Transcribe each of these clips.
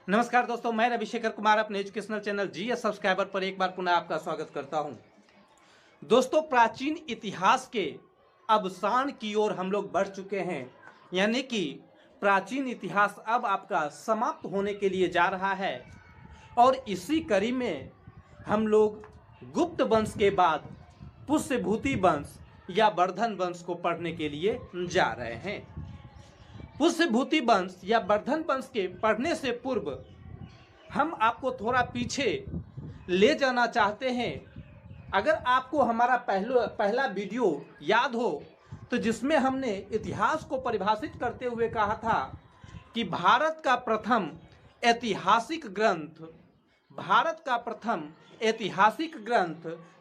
नमस्कार दोस्तों, मैं रविशेखर कुमार अपने एजुकेशनल चैनल जीएस सब्सक्राइबर पर एक बार पुनः आपका स्वागत करता हूं। दोस्तों, प्राचीन इतिहास के अवसान की ओर हम लोग बढ़ चुके हैं, यानी कि प्राचीन इतिहास अब आपका समाप्त होने के लिए जा रहा है। और इसी कड़ी में हम लोग गुप्त वंश के बाद पुष्यभूति वंश या वर्धन वंश को पढ़ने के लिए जा रहे हैं। पुष्यभूति वंश या वर्धन वंश के पढ़ने से पूर्व हम आपको थोड़ा पीछे ले जाना चाहते हैं। अगर आपको हमारा पहला वीडियो याद हो तो जिसमें हमने इतिहास को परिभाषित करते हुए कहा था कि भारत का प्रथम ऐतिहासिक ग्रंथ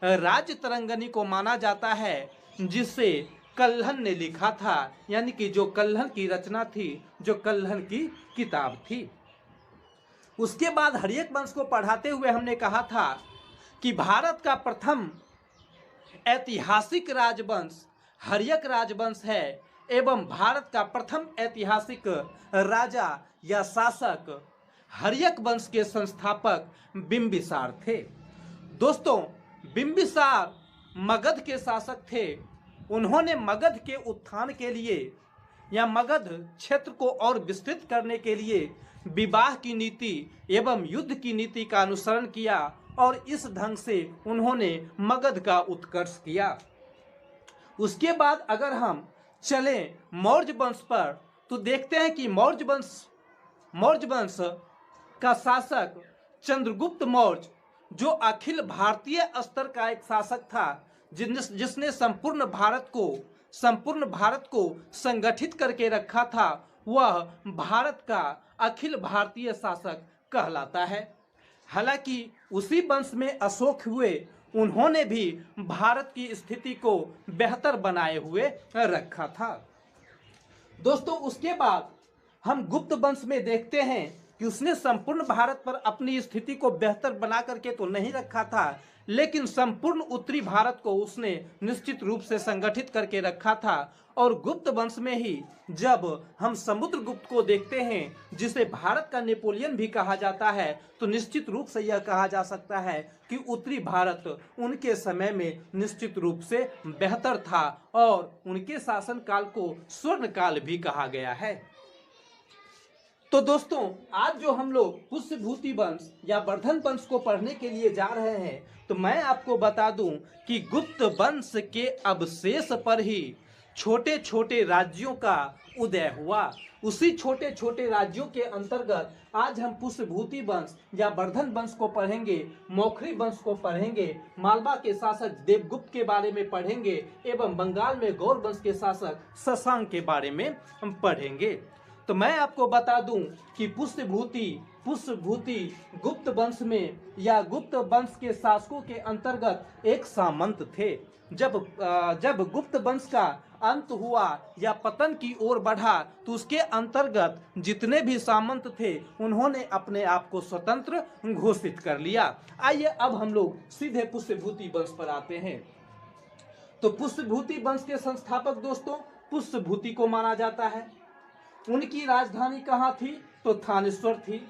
राज्य तरंगिणी को माना जाता है, जिसे कल्हण ने लिखा था, यानी कि जो कल्हण की रचना थी, जो कल्हण की किताब थी। उसके बाद हर्यक वंश को पढ़ाते हुए हमने कहा था कि भारत का प्रथम ऐतिहासिक राजवंश हर्यक राजवंश है एवं भारत का प्रथम ऐतिहासिक राजा या शासक हर्यक वंश के संस्थापक बिंबिसार थे। दोस्तों, बिंबिसार मगध के शासक थे। उन्होंने मगध के उत्थान के लिए या मगध क्षेत्र को और विस्तृत करने के लिए विवाह की नीति एवं युद्ध की नीति का अनुसरण किया और इस ढंग से उन्होंने मगध का उत्कर्ष किया। उसके बाद अगर हम चलें मौर्य वंश पर तो देखते हैं कि मौर्य वंश का शासक चंद्रगुप्त मौर्य, जो अखिल भारतीय स्तर का एक शासक था, जिसने संपूर्ण भारत को संगठित करके रखा था, वह भारत का अखिल भारतीय शासक कहलाता है। हालांकि उसी वंश में अशोक हुए, उन्होंने भी भारत की स्थिति को बेहतर बनाए हुए रखा था। दोस्तों, उसके बाद हम गुप्त वंश में देखते हैं कि उसने संपूर्ण भारत पर अपनी स्थिति को बेहतर बना करके तो नहीं रखा था, लेकिन संपूर्ण उत्तरी भारत को उसने निश्चित रूप से संगठित करके रखा था। और गुप्त वंश में ही जब हम समुद्रगुप्त को देखते हैं, जिसे भारत का नेपोलियन भी कहा जाता है, तो निश्चित रूप से यह कहा जा सकता है कि उत्तरी भारत उनके समय में निश्चित रूप से बेहतर था और उनके शासनकाल को स्वर्ण काल भी कहा गया है। तो दोस्तों, आज जो हम लोग पुष्यभूति वंश या वर्धन वंश को पढ़ने के लिए जा रहे हैं, तो मैं आपको बता दूं कि गुप्त वंश के अवशेष पर ही छोटे छोटे राज्यों का उदय हुआ। उसी छोटे छोटे राज्यों के अंतर्गत आज हम पुष्यभूति वंश या वर्धन वंश को पढ़ेंगे, मौखरी वंश को पढ़ेंगे, मालवा के शासक देवगुप्त के बारे में पढ़ेंगे एवं बंगाल में गौर वंश के शासक शशांक के बारे में हम पढ़ेंगे। तो मैं आपको बता दूं कि पुष्यभूति गुप्त वंश में या गुप्त वंश के शासकों के अंतर्गत एक सामंत थे। जब गुप्त वंश का अंत हुआ या पतन की ओर बढ़ा, तो उसके अंतर्गत जितने भी सामंत थे, उन्होंने अपने आप को स्वतंत्र घोषित कर लिया। आइए अब हम लोग सीधे पुष्यभूति वंश पर आते हैं। तो पुष्यभूति वंश के संस्थापक दोस्तों पुष्यभूति को माना जाता है। उनकी राजधानी कहाँ थी? तो थानेश्वर थी।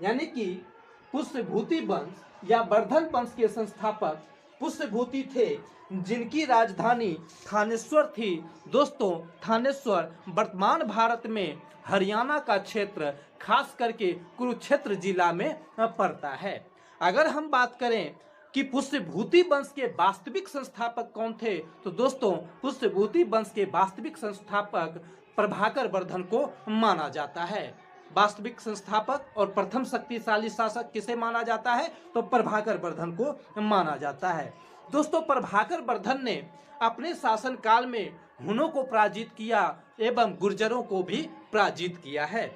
यानी कि पुष्यभूति वंश या वर्धन वंश के संस्थापक पुष्यभूति थे, जिनकी राजधानी थानेश्वर थी। दोस्तों, थानेश्वर वर्तमान भारत में हरियाणा का क्षेत्र, खास करके कुरुक्षेत्र जिला में पड़ता है। अगर हम बात करें कि पुष्यभूति वंश के वास्तविक संस्थापक कौन थे, तो दोस्तों पुष्यभूति वंश के वास्तविक संस्थापक प्रभाकर वर्धन को माना जाता है। वास्तविक संस्थापक और प्रथम शक्तिशाली शासक किसे माना जाता है? तो प्रभाकर वर्धन को माना जाता है। दोस्तों, प्रभाकर वर्धन ने अपने शासनकाल में हुनों को पराजित किया एवं गुर्जरों को भी पराजित किया है।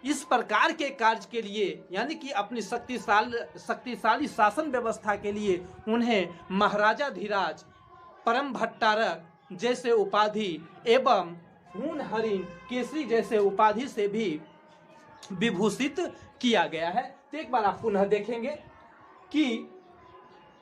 इस प्रकार के कार्य के लिए, यानी कि अपनी शक्तिशाली शासन व्यवस्था के लिए, उन्हें महाराजाधिराज, परम भट्टारक जैसे उपाधि एवं खून हरिण केसरी जैसे उपाधि से भी विभूषित किया गया है। तो एक बार आप पुनः देखेंगे कि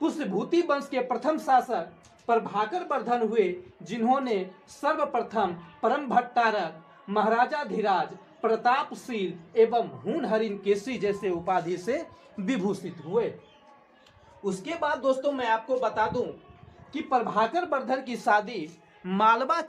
पुष्यभूति वंश के प्रथम शासक प्रभाकर वर्धन हुए, जिन्होंने सर्वप्रथम परम भट्टारक, महाराजाधिराज प्रतापशील एवं हूणहरिण केसरी जैसे उपाधि से विभूषित हुए। उसके बाद दोस्तों मैं आपको बता दूं कि प्रभाकर वर्धन की शादी मालवा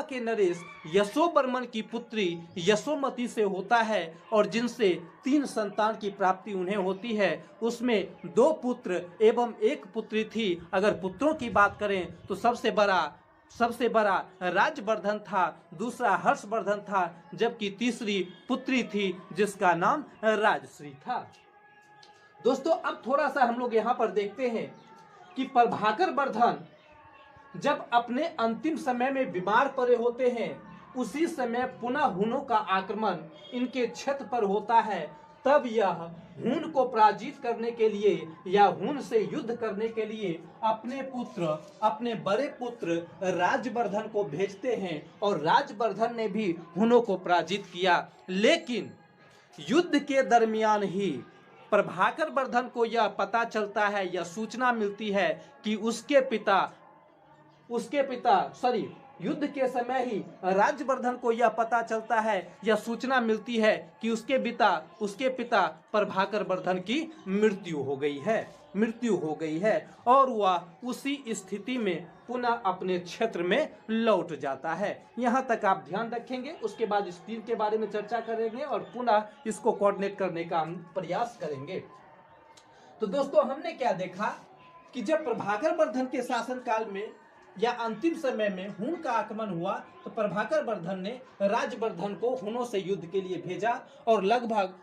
के नरेश यशोवर्मन की पुत्री यशोमती से होता है और जिनसे 3 संतान की प्राप्ति उन्हें होती है। उसमें 2 पुत्र एवं 1 पुत्री थी। अगर पुत्रों की बात करें तो सबसे बड़ा राजवर्धन था, दूसरा हर्षवर्धन था, जबकि तीसरी पुत्री थी जिसका नाम राजश्री था। दोस्तों अब थोड़ा सा हम लोग यहाँ पर देखते हैं कि प्रभाकर वर्धन जब अपने अंतिम समय में बीमार पड़े होते हैं, उसी समय पुनः हुनों का आक्रमण इनके क्षेत्र पर होता है। तब यह हुन को पराजित करने के लिए या हुन से युद्ध करने के लिए अपने बड़े पुत्र राजवर्धन को भेजते हैं और राजवर्धन ने भी हुनों को पराजित किया। लेकिन युद्ध के दरमियान ही प्रभाकर वर्धन को यह पता चलता है, यह सूचना मिलती है कि युद्ध के समय ही राजवर्धन को यह पता चलता है, यह सूचना मिलती है कि उसके पिता प्रभाकर वर्धन की मृत्यु हो गई है और वह उसी स्थिति में पुनः अपने क्षेत्र में लौट जाता है। यहाँ तक आप ध्यान रखेंगे। उसके बाद इस तीर के बारे में चर्चा करेंगे और पुनः इसको कोऑर्डिनेट करने का हम प्रयास करेंगे। तो दोस्तों हमने क्या देखा कि जब प्रभाकर वर्धन के शासन काल में या अंतिम समय में हुन का आक्रमण हुआ तो प्रभाकर वर्धन ने राजवर्धन को हुनों से युद्ध के लिए भेजा और लगभग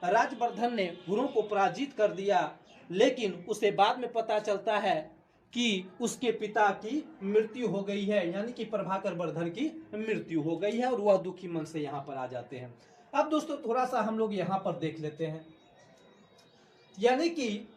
राजवर्धन ने हुनों को पराजित कर दिया। लेकिन उसे बाद में पता चलता है कि उसके पिता की मृत्यु हो गई है, यानी कि प्रभाकर वर्धन की मृत्यु हो गई है और वह दुखी मन से यहाँ पर आ जाते हैं। अब दोस्तों थोड़ा सा हम लोग यहाँ पर देख लेते हैं, यानी कि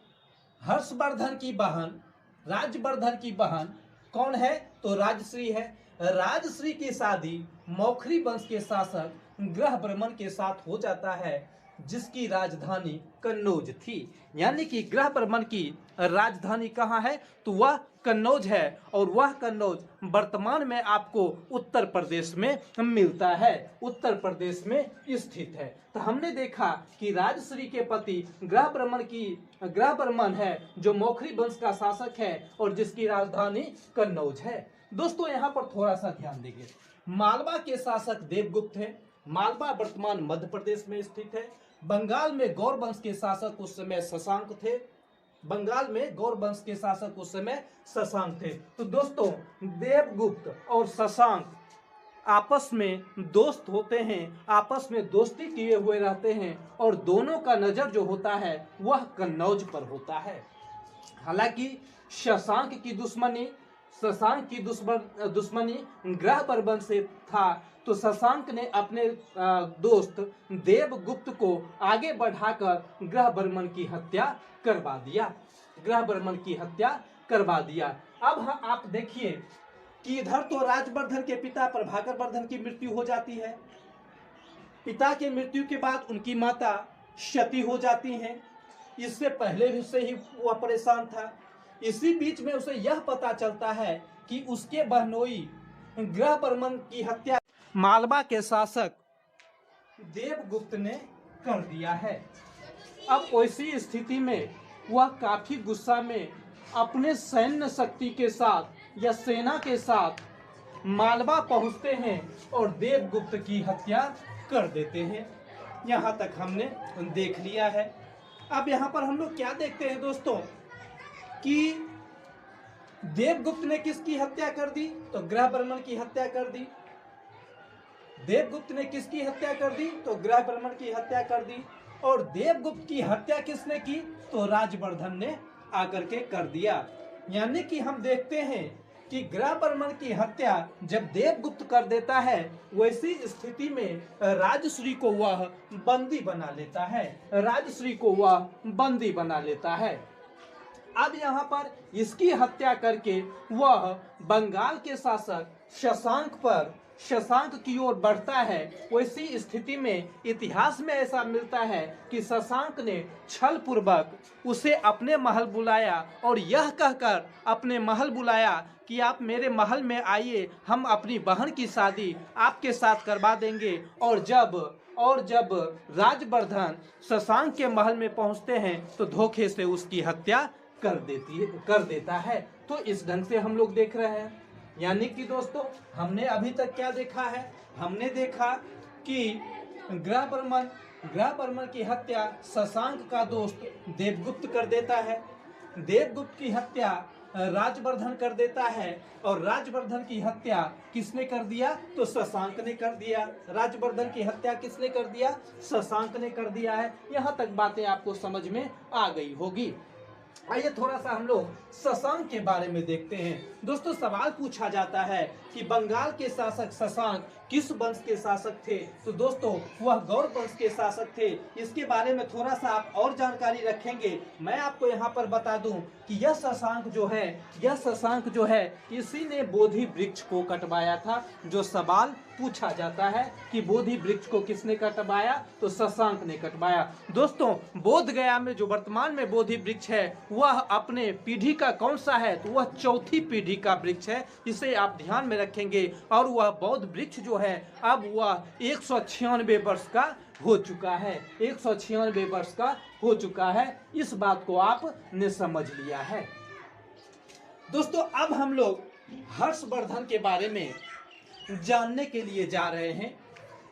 हर्षवर्धन की बहन राजवर्धन की बहन कौन है तो राजश्री है। राजश्री की शादी मौखरी वंश के शासक ग्रहवर्मन के साथ हो जाता है, जिसकी राजधानी कन्नौज थी। यानी कि ग्रहवर्मन की राजधानी कहाँ है तो वह कन्नौज है और वह कन्नौज वर्तमान में आपको उत्तर प्रदेश में मिलता है, उत्तर प्रदेश में स्थित है। तो हमने देखा कि राजश्री के पति ग्रहवर्मन है जो मौखरी वंश का शासक है और जिसकी राजधानी कन्नौज है। दोस्तों यहाँ पर थोड़ा सा ध्यान देंगे, मालवा के शासक देवगुप्त है। मालवा वर्तमान मध्य प्रदेश में स्थित है। बंगाल में गौर वंश के शासक उस समय शशांक थे। तो दोस्तों देवगुप्त और शशांक आपस में दोस्त होते हैं, आपस में दोस्ती किए हुए रहते हैं और दोनों का नजर जो होता है वह कन्नौज पर होता है। हालांकि शशांक की दुश्मनी ग्रहवर्मन से था, तो शशांक ने अपने दोस्त देवगुप्त को आगे बढ़ाकर ग्रहवर्मन की हत्या करवा दिया। अब आप देखिए कि इधर तो राजवर्धन के पिता प्रभाकर वर्धन की मृत्यु हो जाती है, पिता के मृत्यु के बाद उनकी माता सती हो जाती हैं। इससे पहले से ही वह परेशान था। इसी बीच में उसे यह पता चलता है कि उसके बहनोई ग्रहवर्मन की हत्या मालवा के शासक देवगुप्त ने कर दिया है। अब ऐसी स्थिति में वह काफी गुस्सा में अपने सैन्य शक्ति के साथ या सेना के साथ मालवा पहुंचते हैं और देवगुप्त की हत्या कर देते हैं। यहाँ तक हमने देख लिया है। अब यहाँ पर हम लोग क्या देखते हैं दोस्तों कि देवगुप्त ने किसकी हत्या कर दी तो ग्रहवर्मन की हत्या कर दी। देवगुप्त ने किसकी हत्या कर दी तो ग्रहवर्मन की हत्या कर दी। और देवगुप्त की हत्या किसने की तो राजवर्धन ने आकर के कर दिया। यानी कि हम देखते हैं कि ग्रहवर्मन की हत्या जब देवगुप्त कर देता है, वैसी स्थिति में राजश्री को वह बंदी बना लेता है। अब यहाँ पर इसकी हत्या करके वह बंगाल के शासक शशांक पर शशांक की ओर बढ़ता है, वैसी स्थिति में इतिहास में ऐसा मिलता है कि शशांक ने छल पूर्वक उसे अपने महल बुलाया और यह कहकर अपने महल बुलाया कि आप मेरे महल में आइए, हम अपनी बहन की शादी आपके साथ करवा देंगे। और जब राजवर्धन शशांक के महल में पहुंचते हैं तो धोखे से उसकी हत्या कर देता है। तो इस ढंग से हम लोग देख रहे हैं, यानी कि दोस्तों हमने अभी तक क्या देखा है, हमने देखा कि ग्रहवर्मन की हत्या शशांक का दोस्त देवगुप्त कर देता है, देवगुप्त की हत्या राजवर्धन कर देता है, और राजवर्धन की हत्या किसने कर दिया, तो शशांक ने कर दिया। राजवर्धन की हत्या किसने कर दिया, शशांक ने कर दिया है। यहाँ तक बातें आपको समझ में आ गई होगी। आइए थोड़ा सा हम लोग शशांक के बारे में देखते हैं। दोस्तों सवाल पूछा जाता है कि बंगाल के शासक शशांक किस वंश के शासक थे, तो दोस्तों वह गौड़ वंश के शासक थे। इसके बारे में थोड़ा सा आप और जानकारी रखेंगे। मैं आपको यहाँ पर बता दूं कि यह शशांक जो है इसी ने बोधि वृक्ष को कटवाया था। जो सवाल पूछा जाता है कि बोधि वृक्ष को किसने कटवाया, तो शशांक ने कटवाया। दोस्तों बोध गया में जो वर्तमान में बोधि वृक्ष है वह अपने पीढ़ी का कौन सा है, तो वह चौथी पीढ़ी का वृक्ष है। इसे आप ध्यान में रखेंगे। और वह बौद्ध वृक्ष जो है अब वह 196 वर्ष का हो चुका है, 196 वर्ष का हो चुका है। इस बात को आपने समझ लिया है। दोस्तों अब हम लोग हर्षवर्धन के बारे में जानने के लिए जा रहे हैं,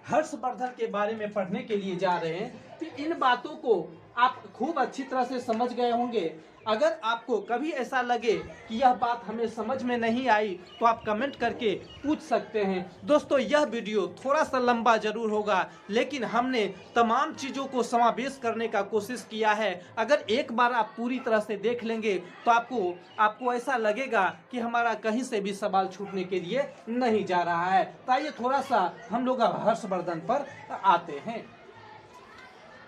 हर्षवर्धन के बारे में पढ़ने के लिए जा रहे हैं। तो इन बातों को आप खूब अच्छी तरह से समझ गए होंगे। अगर आपको कभी ऐसा लगे कि यह बात हमें समझ में नहीं आई तो आप कमेंट करके पूछ सकते हैं। दोस्तों यह वीडियो थोड़ा सा लंबा जरूर होगा, लेकिन हमने तमाम चीज़ों को समावेश करने का कोशिश किया है। अगर एक बार आप पूरी तरह से देख लेंगे तो आपको ऐसा लगेगा कि हमारा कहीं से भी सवाल छूटने के लिए नहीं जा रहा है। तो आइए थोड़ा सा हम लोग अब हर्षवर्धन पर आते हैं।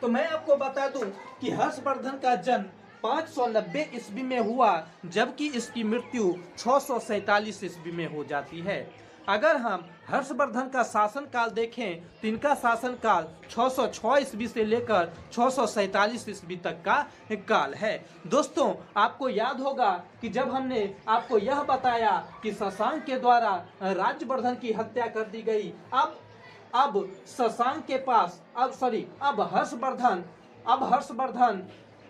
तो मैं आपको बता दूं कि हर्षवर्धन का जन्म 590 ईस्वी में हुआ, जबकि इसकी मृत्यु 647 ईस्वी में हो जाती है। अगर हम हर्षवर्धन का शासनकाल देखें तो इनका शासनकाल 606 ईस्वी से लेकर 647 ईस्वी तक का काल है। दोस्तों आपको याद होगा कि जब हमने आपको यह बताया कि शशांक के द्वारा राज्यवर्धन की हत्या कर दी गई, अब शशांक के पास अब हर्षवर्धन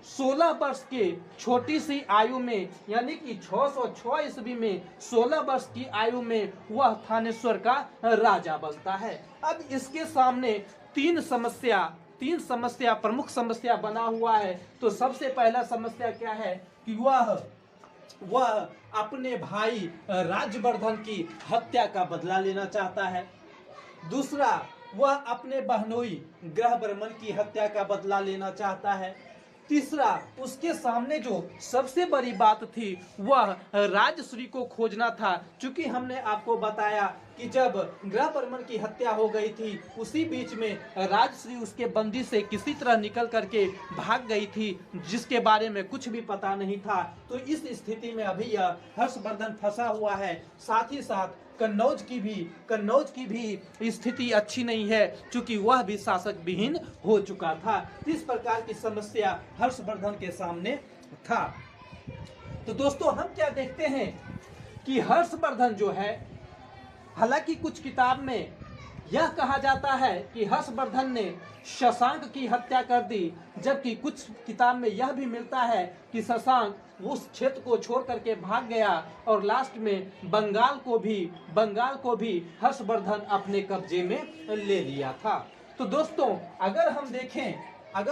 16 वर्ष के छोटी सी आयु में, यानी कि 606 ईस्वी में 16 वर्ष की आयु में वह थानेश्वर का राजा बनता है। अब इसके सामने तीन समस्या प्रमुख समस्या बना हुआ है। तो सबसे पहला समस्या क्या है कि वह अपने भाई राज्यवर्धन की हत्या का बदला लेना चाहता है। दूसरा, वह अपने बहनोई ग्रहवर्मन की हत्या का बदला लेना चाहता है। तीसरा, उसके सामने जो सबसे बड़ी बात थी वह राजश्री को खोजना था। चूंकि हमने आपको बताया कि जब ग्रहवर्मन की हत्या हो गई थी उसी बीच में राजश्री उसके बंदी से किसी तरह निकल करके भाग गई थी, जिसके बारे में कुछ भी पता नहीं था। तो इस स्थिति में अभी यह हर्षवर्धन फंसा हुआ है। साथ ही साथ कन्नौज की भी स्थिति अच्छी नहीं है, चूंकि वह भी शासक विहीन हो चुका था। इस प्रकार की समस्या हर्षवर्धन के सामने था। तो दोस्तों हम क्या देखते हैं कि हर्षवर्धन जो है, हालांकि कुछ किताब में यह कहा जाता है कि हर्षवर्धन ने शशांक की हत्या कर दी, जबकि कुछ किताब में यह भी मिलता है कि शशांक उस क्षेत्र को छोड़ करके भाग गया और लास्ट में बंगाल को भी हर्षवर्धन अपने कब्जे में ले लिया था। तो दोस्तों अगर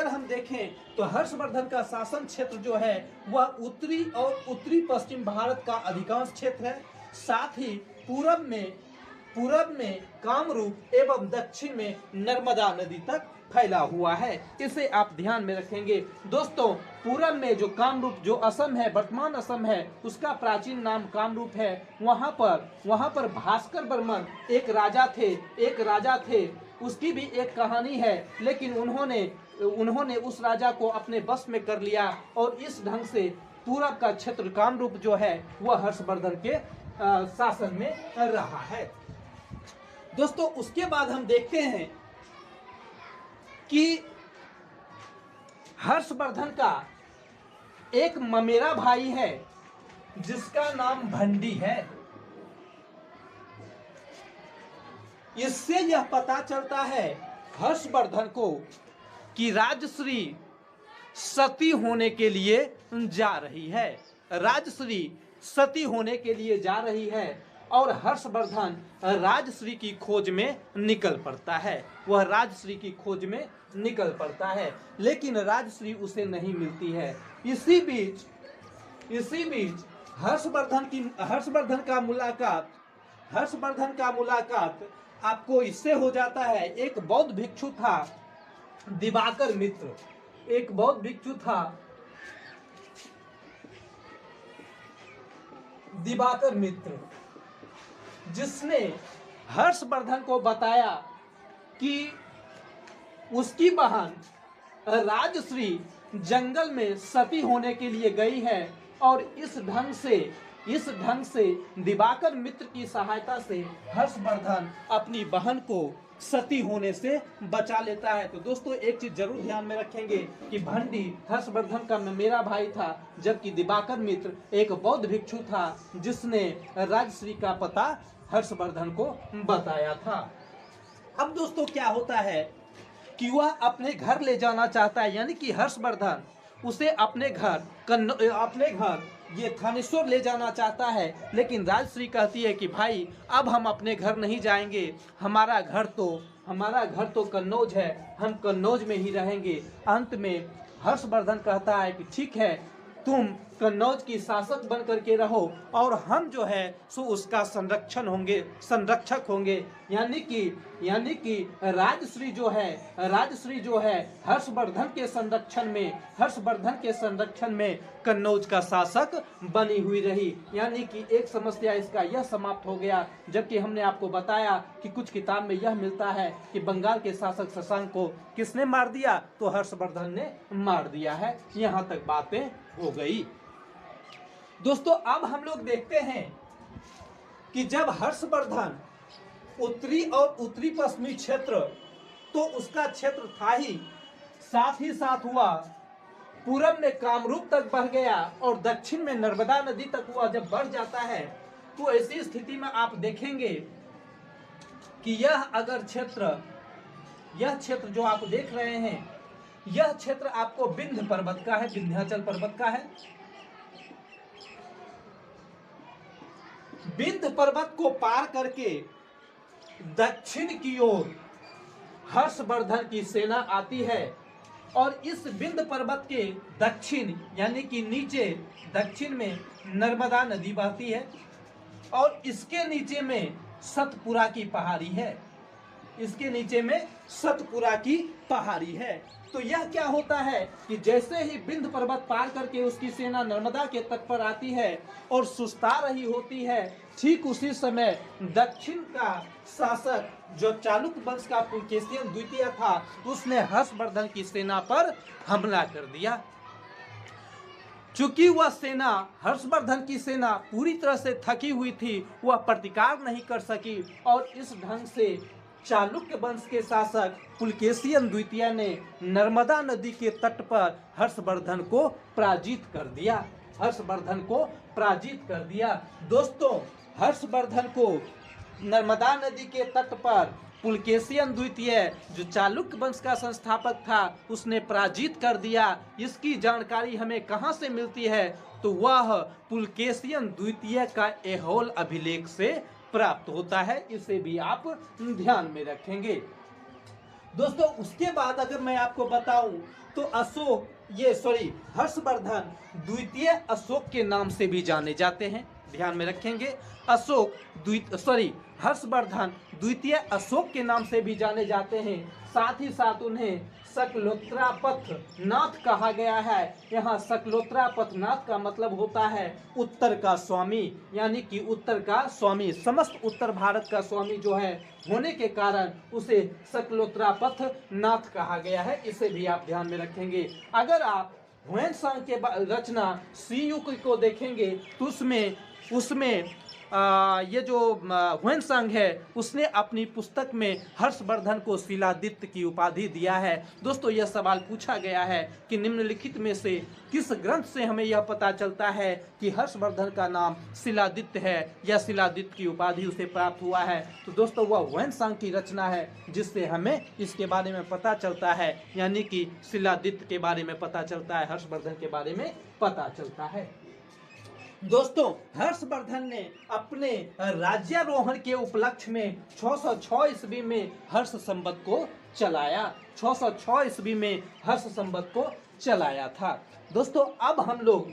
हम देखें तो हर्षवर्धन का शासन क्षेत्र जो है वह उत्तरी और उत्तरी पश्चिम भारत का अधिकांश क्षेत्र है। साथ ही पूरब में कामरूप एवं दक्षिण में नर्मदा नदी तक फैला हुआ है। इसे आप ध्यान में रखेंगे। दोस्तों पूरब में जो कामरूप, जो असम है, वर्तमान असम है, उसका प्राचीन नाम कामरूप है। वहाँ पर भास्कर वर्मन एक राजा थे। उसकी भी एक कहानी है, लेकिन उन्होंने उस राजा को अपने बस में कर लिया और इस ढंग से पूरब का क्षेत्र कामरूप जो है वह हर्षवर्धन के शासन में रहा है। दोस्तों उसके बाद हम देखते हैं कि हर्षवर्धन का एक ममेरा भाई है जिसका नाम भंडी है। इससे यह पता चलता है हर्षवर्धन को कि राजश्री सती होने के लिए जा रही है। राजश्री सती होने के लिए जा रही है और हर्षवर्धन राजश्री की खोज में निकल पड़ता है। वह राजश्री की खोज में निकल पड़ता है, लेकिन राजश्री उसे नहीं मिलती है। इसी बीच हर्षवर्धन का मुलाकात आपको इससे हो जाता है। एक बौद्ध भिक्षु था दिवाकर मित्र, एक बौद्ध भिक्षु था दिवाकर मित्र, जिसने हर्षवर्धन को बताया कि उसकी बहन राजश्री जंगल में सती होने के लिए गई है और इस ढंग से दिवाकर मित्र की सहायता से हर्षवर्धन अपनी बहन को सती होने से बचा लेता है। तो दोस्तों एक चीज जरूर ध्यान में रखेंगे कि भंडी हर्षवर्धन का मेरा भाई था, जबकि दिवाकर मित्र एक बौद्ध भिक्षु था जिसने राजश्री का पता हर्षवर्धन को बताया था। अब दोस्तों क्या होता है कि वह अपने घर ले जाना चाहता है, यानी कि हर्षवर्धन उसे अपने घर ये थानेश्वर ले जाना चाहता है, लेकिन राजश्री कहती है कि भाई अब हम अपने घर नहीं जाएंगे, हमारा घर तो कन्नौज है, हम कन्नौज में ही रहेंगे। अंत में हर्षवर्धन कहता है कि ठीक है, तुम कन्नौज की शासक बन करके रहो और हम जो है सो उसका संरक्षक होंगे। यानी कि राजश्री जो है हर्षवर्धन के संरक्षण में कन्नौज का शासक बनी हुई रही। यानी कि एक समस्या इसका यह समाप्त हो गया, जबकि हमने आपको बताया कि कुछ किताब में यह मिलता है कि बंगाल के शासक शशांक को किसने मार दिया, तो हर्षवर्धन ने मार दिया है। यहाँ तक बातें हो गई। दोस्तों अब हम लोग देखते हैं कि जब हर्षवर्धन उत्तरी पश्चिमी क्षेत्र तो उसका क्षेत्र था ही साथ हुआ पूरब में कामरूप तक बढ़ गया और दक्षिण में नर्मदा नदी तक हुआ जब बढ़ जाता है, तो ऐसी स्थिति में आप देखेंगे कि यह क्षेत्र जो आप देख रहे हैं, यह क्षेत्र आपको विंध्याचल पर्वत का है। विंध्य पर्वत को पार करके दक्षिण की ओर हर्षवर्धन की सेना आती है और इस विंध्य पर्वत के दक्षिण यानी कि नीचे दक्षिण में नर्मदा नदी बहती है और इसके नीचे में सतपुरा की पहाड़ी है। तो यह क्या होता है कि जैसे ही विंध्य पर्वत पार करके उसकी सेना नर्मदा के तट पर आती है और सुस्ता रही होती है, ठीक उसी समय दक्षिण का शासक जो चालुक्य वंश का पुलकेशिन द्वितीय था, उसने हर्षवर्धन की सेना पर हमला कर दिया। चूंकि वह सेना हर्षवर्धन की सेना पूरी तरह से थकी हुई थी, वह प्रतिकार नहीं कर सकी और इस ढंग से चालुक्य वंश के शासक पुलकेशिन द्वितीय ने नर्मदा नदी के तट पर हर्षवर्धन को पराजित कर दिया। दोस्तों हर्षवर्धन को नर्मदा नदी के तट पर पुलकेशिन द्वितीय जो चालुक्य वंश का संस्थापक था उसने पराजित कर दिया। इसकी जानकारी हमें कहां से मिलती है, तो वह पुलकेशिन द्वितीय का ऐहोल अभिलेख से प्राप्त होता है। इसे भी आप ध्यान में रखेंगे। दोस्तों उसके बाद अगर मैं आपको बताऊं तो हर्षवर्धन द्वितीय अशोक के नाम से भी जाने जाते हैं। ध्यान में रखेंगे, हर्षवर्धन द्वितीय अशोक के नाम से भी जाने जाते हैं। साथ ही साथ उन्हें सकलोत्रापथ नाथ कहा गया है। यहाँ सकलोत्रापथ नाथ का मतलब होता है उत्तर का स्वामी, यानी कि उत्तर का स्वामी, समस्त उत्तर भारत का स्वामी जो है होने के कारण उसे सकलोत्रापथ नाथ कहा गया है। इसे भी आप ध्यान में रखेंगे। अगर आप ह्वेन सांग के रचना सी युग को देखेंगे तो उसमें उसमें ये जो ह्वेनसांग है उसने अपनी पुस्तक में हर्षवर्धन को शिलादित्य की उपाधि दिया है। दोस्तों यह सवाल पूछा गया है कि निम्नलिखित में से किस ग्रंथ से हमें यह पता चलता है कि हर्षवर्धन का नाम शिलादित्य है या शिलादित्य की उपाधि उसे प्राप्त हुआ है। तो दोस्तों वह ह्वेनसांग की रचना है जिससे हमें इसके बारे में पता चलता है, यानी कि शिलादित्य के बारे में पता चलता है, हर्षवर्धन के बारे में पता चलता है। दोस्तों हर्षवर्धन ने अपने राज्यारोहण के उपलक्ष्य में 606 ईस्वी में हर्ष संवत को चलाया। 606 ईस्वी में हर्ष संवत को चलाया था। दोस्तों अब हम लोग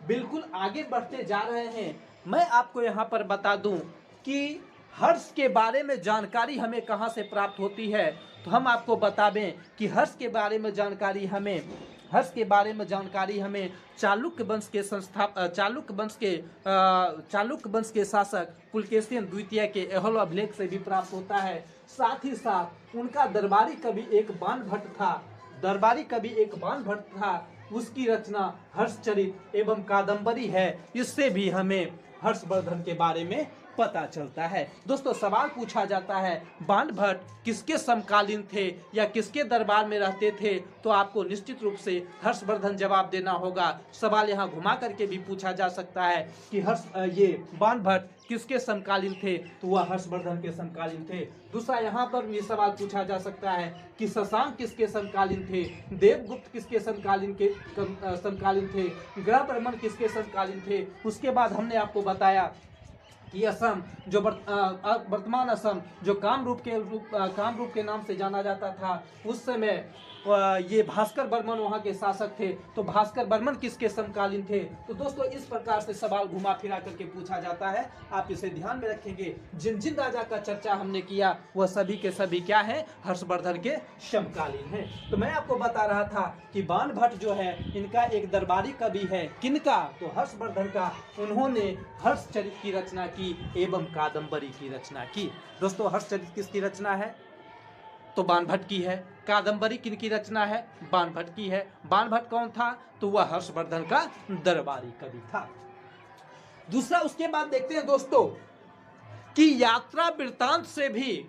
बिल्कुल आगे बढ़ते जा रहे हैं। मैं आपको यहाँ पर बता दूं कि हर्ष के बारे में जानकारी हमें कहाँ से प्राप्त होती है। तो हम आपको बता दें कि हर्ष के बारे में जानकारी हमें चालुक्य वंश के शासक पुलकेशिन द्वितीय के एहोल अभिलेख से भी प्राप्त होता है। साथ ही साथ उनका दरबारी कवि एक बाणभट्ट था, उसकी रचना हर्षचरित एवं कादंबरी है। इससे भी हमें हर्षवर्धन के बारे में पता चलता है। दोस्तों सवाल पूछा जाता है बाणभट्ट किसके समकालीन थे या किसके दरबार में रहते थे, तो आपको निश्चित रूप से हर्षवर्धन जवाब देना होगा। सवाल यहाँ घुमा करके भी पूछा जा सकता है कि ये बाणभट्ट किसके समकालीन थे, तो वह हर्षवर्धन के समकालीन थे। दूसरा यहाँ पर भी सवाल पूछा जा सकता है कि शशांक किसके समकालीन थे, देवगुप्त किसके समकालीन थे, ग्रह ब्रह्मण किसके समकालीन थे। उसके बाद हमने आपको बताया कि असम जो वर्तमान असम जो कामरूप के नाम से जाना जाता था, उस समय ये भास्कर बर्मन वहाँ के शासक थे। तो भास्कर बर्मन किसके समकालीन थे। तो दोस्तों इस प्रकार से सवाल घुमा फिरा करके पूछा जाता है, आप इसे ध्यान में रखेंगे। जिन जिन राजा का चर्चा हमने किया वह सभी के सभी क्या है, हर्षवर्धन के समकालीन हैं। तो मैं आपको बता रहा था कि बाणभट्ट जो है इनका एक दरबारी कवि है। किनका, तो हर्षवर्धन का। उन्होंने हर्षचरित की रचना की एवं कादंबरी की रचना की। दोस्तों हर्षचरित किसकी रचना है, तो बाणभट्ट की है। कादंबरी किनकी रचना है, बाणभट्ट की है। बाणभट्ट कौन था, तो वह हर्षवर्धन का दरबारी कवि था। दूसरा उसके बाद देखते हैं दोस्तों कि यात्रा वृत्तांत से भी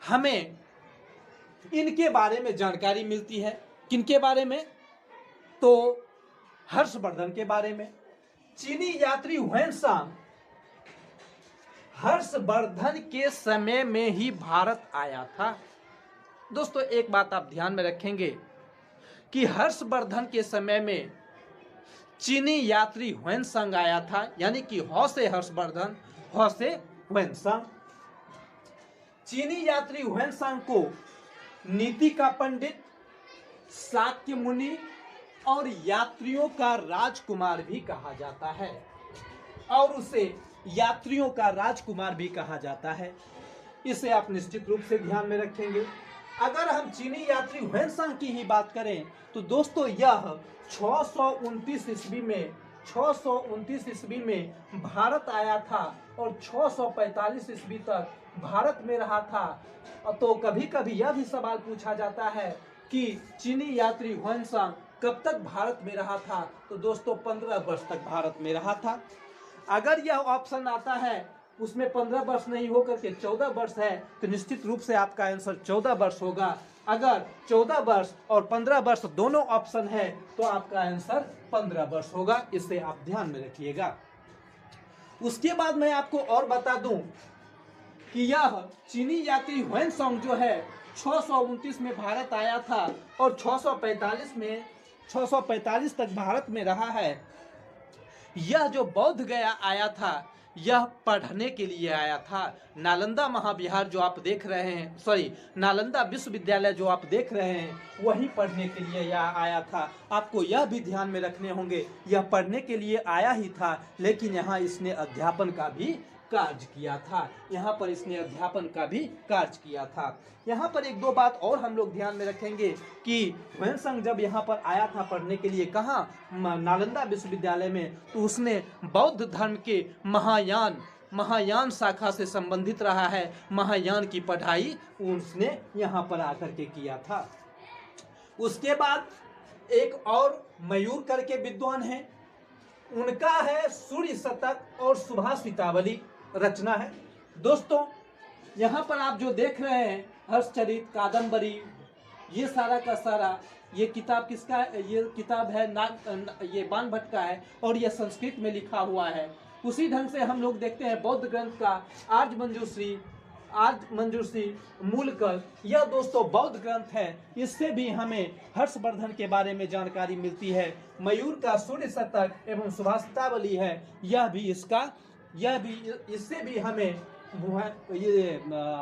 हमें इनके बारे में जानकारी मिलती है। किनके बारे में, तो हर्षवर्धन के बारे में। चीनी यात्री ह्वेनसांग हर्षवर्धन के समय में ही भारत आया था। दोस्तों एक बात आप ध्यान में रखेंगे कि हर्षवर्धन के समय में चीनी यात्री ह्वेनसांग आया था, यानी कि हौ से हर्षवर्धन, हौ से ह्वेनसांग। चीनी यात्री ह्वेनसांग को नीति का पंडित, शाक्य मुनि और यात्रियों का राजकुमार भी कहा जाता है, और उसे यात्रियों का राजकुमार भी कहा जाता है। इसे आप निश्चित रूप से ध्यान में रखेंगे। अगर हम चीनी यात्री ह्वेनसांग की ही बात करें तो दोस्तों यह 629 ईस्वी में भारत आया था और 645 ईस्वी तक भारत में रहा था। तो कभी कभी यह भी सवाल पूछा जाता है कि चीनी यात्री ह्वेनसांग कब तक भारत में रहा था, तो दोस्तों 15 वर्ष तक भारत में रहा था। अगर यह ऑप्शन आता है उसमें 15 वर्ष नहीं होकर के 14 वर्ष है, तो निश्चित रूप से आपका आंसर 14 वर्ष होगा। अगर 14 वर्ष और 15 वर्ष दोनों ऑप्शन है तो आपका आंसर 15 वर्ष होगा। इसे आप ध्यान में रखिएगा। उसके बाद मैं आपको और बता दूं कि यह चीनी यात्री ह्वेनसांग जो है 629 में भारत आया था और 645 तक भारत में रहा है। यह जो बौद्ध गया आया था यह पढ़ने के लिए आया था। नालंदा महाविहार जो आप देख रहे हैं, नालंदा विश्वविद्यालय जो आप देख रहे हैं वहीं पढ़ने के लिए यह आया था। आपको यह भी ध्यान में रखने होंगे, यह पढ़ने के लिए आया ही था, लेकिन यहाँ इसने अध्यापन का भी कार्य किया था। यहाँ पर एक दो बात और हम लोग ध्यान में रखेंगे कि ह्वेनसांग जब यहाँ पर आया था पढ़ने के लिए, कहाँ, नालंदा विश्वविद्यालय में, तो उसने बौद्ध धर्म के महायान शाखा से संबंधित रहा है। महायान की पढ़ाई उसने यहाँ पर आकर के किया था। उसके बाद एक और मयूर करके विद्वान है, उनका है सूर्य शतक और सुभाषितावली रचना है। दोस्तों यहाँ पर आप जो देख रहे हैं हर्षचरित, कादम्बरी, ये सारा का सारा ये किताब किसका है? ये किताब है ये बाणभट्ट का है और यह संस्कृत में लिखा हुआ है। उसी ढंग से हम लोग देखते हैं बौद्ध ग्रंथ का आर्य मंजूश्री मूलकर, यह दोस्तों बौद्ध ग्रंथ है। इससे भी हमें हर्षवर्धन के बारे में जानकारी मिलती है। मयूर का सूर्य शतक एवं सुभाषितावली है, इससे भी हमें ये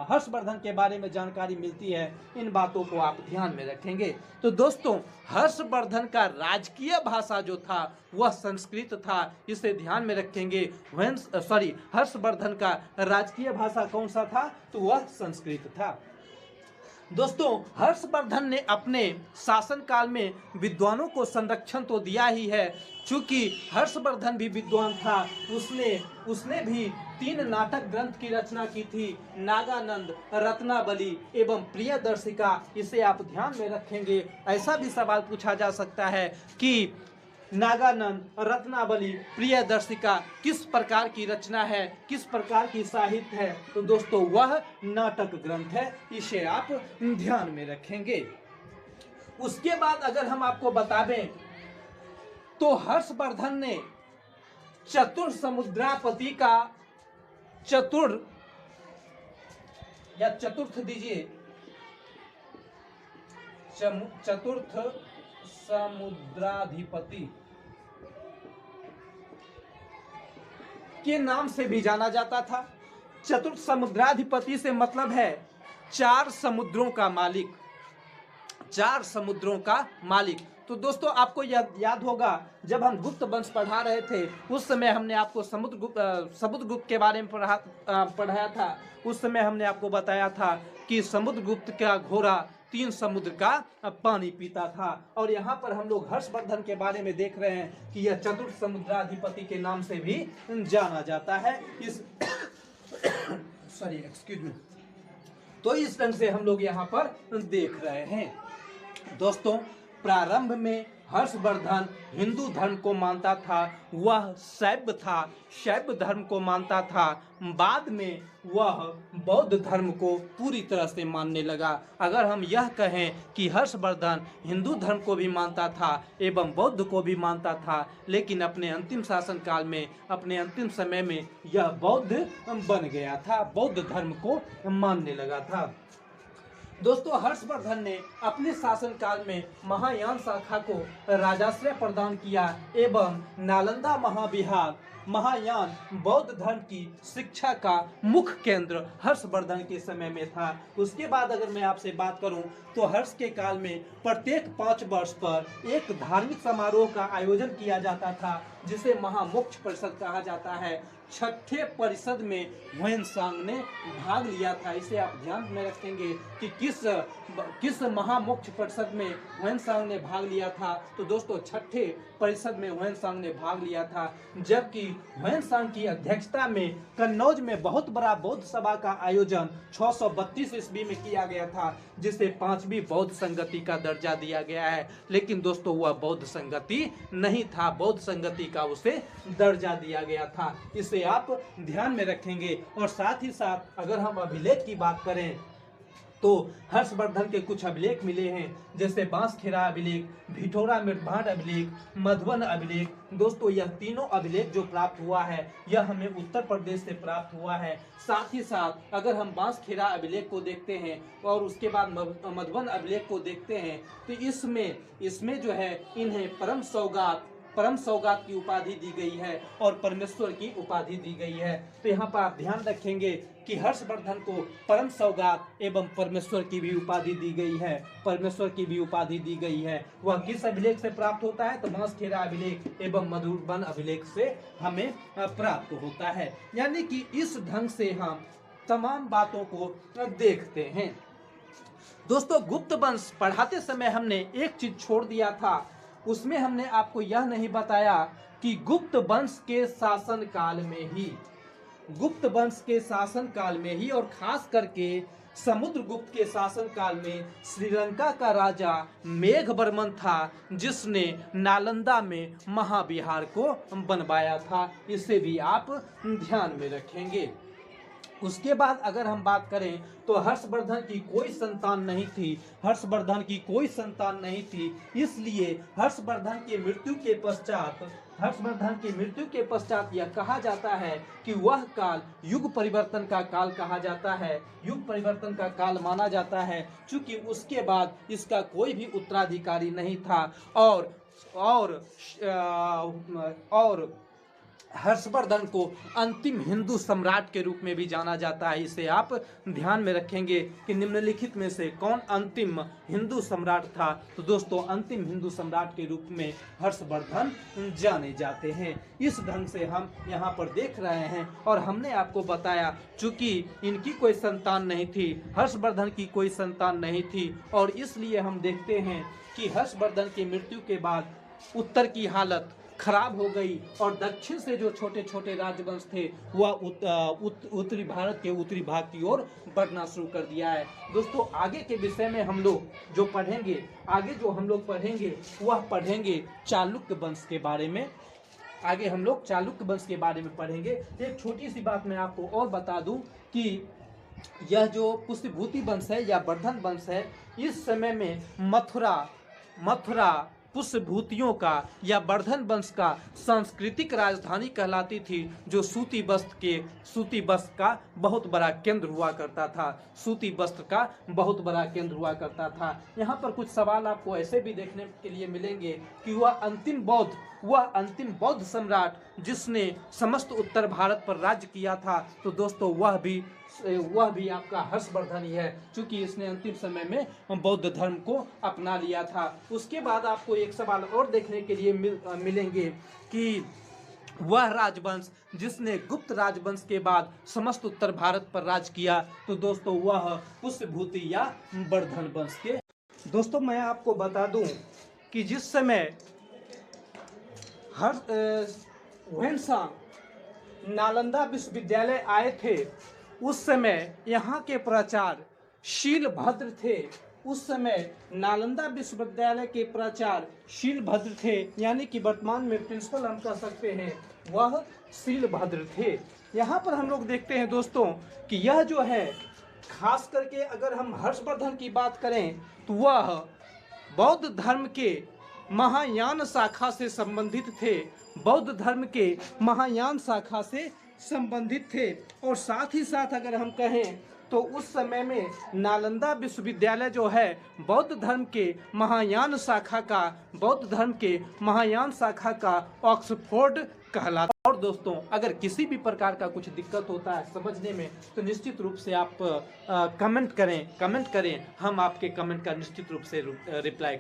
हर्षवर्धन के बारे में जानकारी मिलती है। इन बातों को आप ध्यान में रखेंगे। तो दोस्तों हर्षवर्धन का राजकीय भाषा जो था वह संस्कृत था, इसे ध्यान में रखेंगे। हर्षवर्धन का राजकीय भाषा कौन सा था? तो वह संस्कृत था। दोस्तों हर्षवर्धन ने अपने शासनकाल में विद्वानों को संरक्षण तो दिया ही है। चूंकि हर्षवर्धन भी विद्वान था, उसने भी 3 नाटक ग्रंथ की रचना की थी, नागानंद, रत्नावली एवं प्रियदर्शिका। इसे आप ध्यान में रखेंगे। ऐसा भी सवाल पूछा जा सकता है कि नागानंद, रत्नावली, प्रियदर्शिका किस प्रकार की रचना है, किस प्रकार की साहित्य है? तो दोस्तों वह नाटक ग्रंथ है, इसे आप ध्यान में रखेंगे। उसके बाद अगर हम आपको बता दें तो हर्षवर्धन ने चतुर्समुद्रापति का चतुर्थ दीजिए, चतुर्थ समुद्राधिपति के नाम से भी जाना जाता था। चतुर्थ समुद्राधिपति से मतलब है 4 समुद्रों का मालिक, 4 समुद्रों का मालिक। तो दोस्तों आपको याद होगा जब हम गुप्त वंश पढ़ा रहे थे उस समय हमने आपको समुद्रगुप्त के बारे में पढ़ाया था। उस समय हमने आपको बताया था कि समुद्रगुप्त का घोड़ा 3 समुद्र का पानी पीता था। और यहाँ पर हम लोग हर्षवर्धन के बारे में देख रहे हैं कि यह चतुर्थ समुद्राधिपति के नाम से भी जाना जाता है। तो इस ढंग से हम लोग यहाँ पर देख रहे हैं। दोस्तों प्रारंभ में हर्षवर्धन हिंदू धर्म को मानता था, वह शैव था, शैव धर्म को मानता था। बाद में वह बौद्ध धर्म को पूरी तरह से मानने लगा। अगर हम यह कहें कि हर्षवर्धन हिंदू धर्म को भी मानता था एवं बौद्ध को भी मानता था, लेकिन अपने अंतिम शासनकाल में, अपने अंतिम समय में यह बौद्ध बन गया था, बौद्ध धर्म को मानने लगा था। दोस्तों हर्षवर्धन ने अपने शासनकाल में महायान शाखा को राजाश्रय प्रदान किया एवं नालंदा महाविहार महायान बौद्ध धर्म की शिक्षा का मुख्य केंद्र हर्षवर्धन के समय में था। उसके बाद अगर मैं आपसे बात करूं तो हर्ष के काल में प्रत्येक 5 वर्ष पर एक धार्मिक समारोह का आयोजन किया जाता था, जिसे महामोक्ष परिषद कहा जाता है। 6ठे परिषद में ह्वेनसांग ने भाग लिया था। इसे आप ध्यान में रखेंगे कि किस महामोक्ष परिषद में ह्वेनसांग ने भाग लिया था। तो दोस्तों 6ठे परिषद में ह्वेनसांग ने भाग लिया था, जबकि ह्वेनसांग की अध्यक्षता में कन्नौज में बहुत बड़ा बौद्ध सभा का आयोजन 632 ईस्वी में किया गया था, जिसे 5वीं बौद्ध संगति का दर्जा दिया गया है। लेकिन दोस्तों वह बौद्ध संगति नहीं था, बौद्ध संगति का उसे दर्जा दिया गया था। इसे आप ध्यान में रखेंगे। और साथ ही साथ अगर हम अभिलेख की बात करें तो हर्षवर्धन के कुछ अभिलेख मिले हैं, जैसे बांसखेड़ा अभिलेख, भिठोरा मृतभांड अभिलेख, मधुबन अभिलेख। दोस्तों यह तीनों अभिलेख जो प्राप्त हुआ है यह हमें उत्तर प्रदेश से प्राप्त हुआ है। साथ ही साथ अगर हम बांसखेड़ा अभिलेख को देखते हैं और उसके बाद मधुबन अभिलेख को देखते हैं तो इसमें जो है इन्हें परम सौगात की उपाधि दी गई है और परमेश्वर की उपाधि दी गई है। तो यहाँ पर आप ध्यान रखेंगे कि हर्षवर्धन को परम सौगात एवं परमेश्वर की भी उपाधि दी गई है, परमेश्वर की भी उपाधि दी गई है। वह किस अभिलेख से प्राप्त होता है? तो बांसखेड़ा अभिलेख एवं मधुबन अभिलेख से हमें प्राप्त होता है। यानी कि इस ढंग से हम तमाम बातों को देखते हैं। दोस्तों गुप्त वंश पढ़ाते समय हमने एक चीज छोड़ दिया था, उसमें हमने आपको यह नहीं बताया कि गुप्त वंश के शासन काल में ही गुप्त वंश के शासन काल में ही और खास करके समुद्रगुप्त के शासन काल में श्रीलंका का राजा मेघवर्मन था, जिसने नालंदा में महाविहार को बनवाया था। इसे भी आप ध्यान में रखेंगे। उसके बाद अगर हम बात करें तो हर्षवर्धन की कोई संतान नहीं थी, हर्षवर्धन की कोई संतान नहीं थी, इसलिए हर्षवर्धन की मृत्यु के पश्चात यह कहा जाता है कि वह काल युग परिवर्तन का काल कहा जाता है, युग परिवर्तन का काल माना जाता है, क्योंकि उसके बाद इसका कोई भी उत्तराधिकारी नहीं था। और हर्षवर्धन को अंतिम हिंदू सम्राट के रूप में भी जाना जाता है। इसे आप ध्यान में रखेंगे कि निम्नलिखित में से कौन अंतिम हिंदू सम्राट था। तो दोस्तों, अंतिम हिंदू सम्राट के रूप में हर्षवर्धन जाने जाते हैं। इस ढंग से हम यहाँ पर देख रहे हैं और हमने आपको बताया, चूंकि इनकी कोई संतान नहीं थी, हर्षवर्धन की कोई संतान नहीं थी, और इसलिए हम देखते हैं कि हर्षवर्धन की मृत्यु के बाद उत्तर की हालत खराब हो गई और दक्षिण से जो छोटे छोटे राजवंश थे वह उत्तरी भारत के उत्तरी भाग की ओर बढ़ना शुरू कर दिया है। दोस्तों, आगे के विषय में हम लोग जो पढ़ेंगे वह पढ़ेंगे चालुक्य वंश के बारे में। आगे हम लोग चालुक्य वंश के बारे में पढ़ेंगे। एक छोटी सी बात मैं आपको और बता दूं कि यह जो पुष्यभूति वंश है या वर्धन वंश है, इस समय में मथुरा पुष्यभूतियों का या वर्धन वंश का सांस्कृतिक राजधानी कहलाती थी, जो सूती वस्त्र का बहुत बड़ा केंद्र हुआ करता था। सूती वस्त्र का बहुत बड़ा केंद्र हुआ करता था। यहाँ पर कुछ सवाल आपको ऐसे भी देखने के लिए मिलेंगे कि वह अंतिम बौद्ध सम्राट जिसने समस्त उत्तर भारत पर राज्य किया था, तो दोस्तों वह भी आपका हर्षवर्धन ही है, क्योंकि इसने अंतिम समय में बौद्ध धर्म को अपना लिया था। उसके बाद आपको एक सवाल और देखने के लिए मिलेंगे कि वह राजवंश जिसने गुप्त राजवंश के बाद समस्त उत्तर भारत पर राज किया, तो दोस्तों वह पुष्यभूति या वर्धन वंश के। दोस्तों, मैं आपको बता दूं कि जिस समय नालंदा विश्वविद्यालय आए थे, उस समय यहाँ के प्राचार्य शीलभद्र थे। उस समय नालंदा विश्वविद्यालय के प्राचार्य शीलभद्र थे, यानी कि वर्तमान में प्रिंसिपल हम कह सकते हैं वह शीलभद्र थे। यहाँ पर हम लोग देखते हैं दोस्तों कि यह जो है, खास करके अगर हम हर्षवर्धन की बात करें तो वह बौद्ध धर्म के महायान शाखा से संबंधित थे, बौद्ध धर्म के महायान शाखा से संबंधित थे। और साथ ही साथ अगर हम कहें तो उस समय में नालंदा विश्वविद्यालय जो है बौद्ध धर्म के महायान शाखा का ऑक्सफोर्ड कहलाता है। और दोस्तों, अगर किसी भी प्रकार का कुछ दिक्कत होता है समझने में, तो निश्चित रूप से आप कमेंट करें, हम आपके कमेंट का निश्चित रूप से रिप्लाई